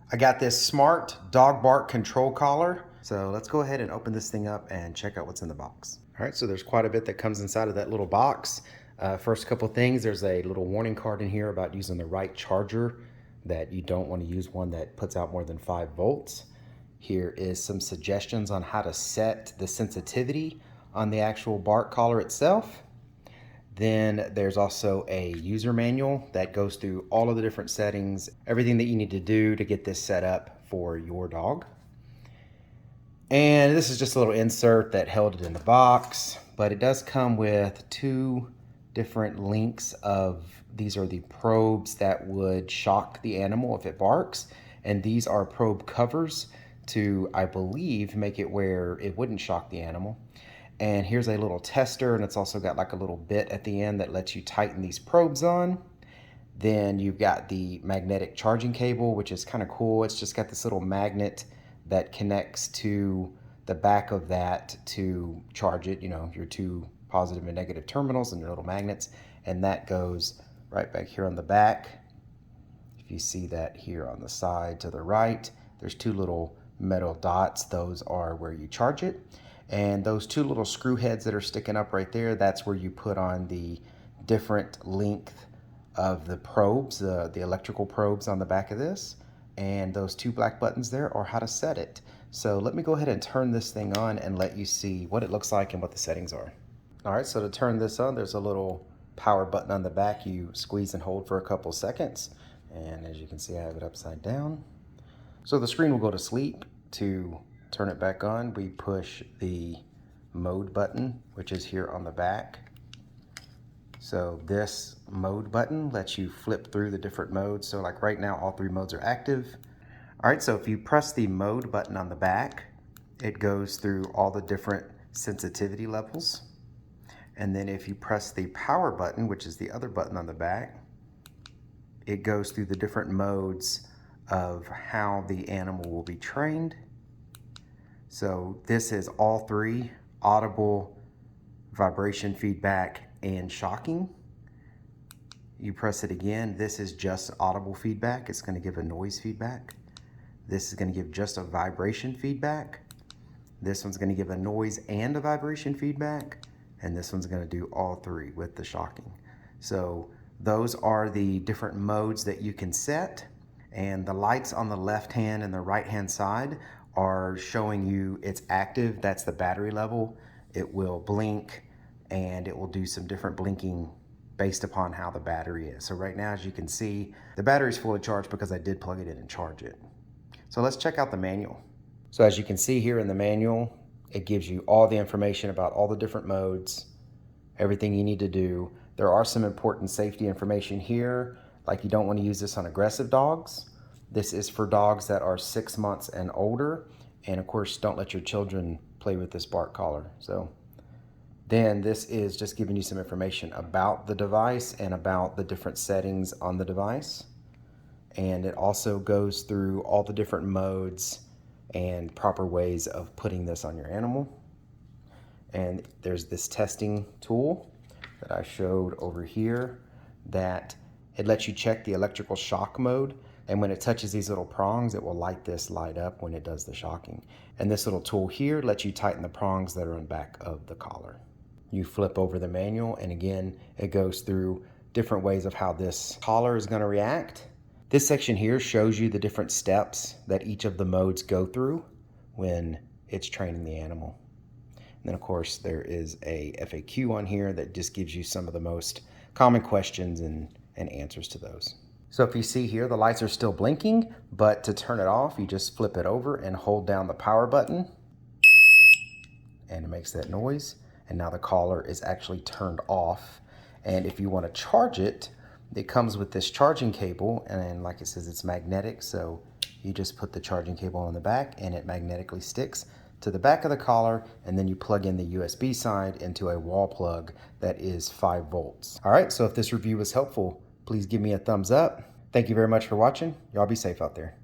I got this smart dog bark control collar. So let's go ahead and open this thing up and check out what's in the box. All right, so there's quite a bit that comes inside of that little box. First couple things, there's a little warning card in here about using the right charger, that you don't want to use one that puts out more than 5 volts. Here is some suggestions on how to set the sensitivity on the actual bark collar itself. Then there's also a user manual that goes through all of the different settings, everything that you need to do to get this set up for your dog. And this is just a little insert that held it in the box, but it does come with 2 different links of, these are the probes that would shock the animal if it barks. And these are probe covers to, I believe, make it where it wouldn't shock the animal. And here's a little tester, and it's also got like a little bit at the end that lets you tighten these probes on. Then you've got the magnetic charging cable, which is kind of cool. It's just got this little magnet that connects to the back of that to charge it, you know, your 2 positive and negative terminals and your little magnets. And that goes right back here on the back. If you see that here on the side to the right, there's 2 little metal dots. Those are where you charge it. And those 2 little screw heads that are sticking up right there, that's where you put on the different length of the probes, the electrical probes on the back of this. And those 2 black buttons there are how to set it. So let me go ahead and turn this thing on and let you see what it looks like and what the settings are. All right, so to turn this on, there's a little power button on the back. You squeeze and hold for a couple seconds. And as you can see, I have it upside down. So the screen will go to sleep. To turn it back on, we push the mode button, which is here on the back. So this mode button lets you flip through the different modes. So like right now, all 3 modes are active. All right, so if you press the mode button on the back, it goes through all the different sensitivity levels. And then if you press the power button, which is the other button on the back, it goes through the different modes of how the animal will be trained. So this is all 3: audible, vibration feedback, and shocking. You press it again, this is just audible feedback. It's going to give a noise feedback. This is going to give just a vibration feedback. This one's going to give a noise and a vibration feedback. And this one's going to do all 3 with the shocking. So those are the different modes that you can set. And the lights on the left hand and the right hand side are showing you it's active. That's the battery level. It will blink and it will do some different blinking based upon how the battery is. So right now, as you can see, the battery is fully charged because I did plug it in and charge it. So let's check out the manual. So as you can see here in the manual, it gives you all the information about all the different modes, everything you need to do. There are some important safety information here, like you don't want to use this on aggressive dogs. This is for dogs that are 6 months and older. And of course, don't let your children play with this bark collar. So then this is just giving you some information about the device and about the different settings on the device. And it also goes through all the different modes and proper ways of putting this on your animal. And there's this testing tool that I showed over here that it lets you check the electrical shock mode. And when it touches these little prongs, it will light up when it does the shocking. And this little tool here lets you tighten the prongs that are on the back of the collar. You flip over the manual, and again, it goes through different ways of how this collar is going to react. This section here shows you the different steps that each of the modes go through when it's training the animal. And then of course, there is a FAQ on here that just gives you some of the most common questions and answers to those. So if you see here, the lights are still blinking, but to turn it off, you just flip it over and hold down the power button, and it makes that noise. And now the collar is actually turned off. And if you want to charge it, it comes with this charging cable, and like it says, it's magnetic. So you just put the charging cable on the back and it magnetically sticks to the back of the collar, and then you plug in the USB side into a wall plug that is 5 volts. All right, so if this review was helpful, please give me a thumbs up. Thank you very much for watching. Y'all be safe out there.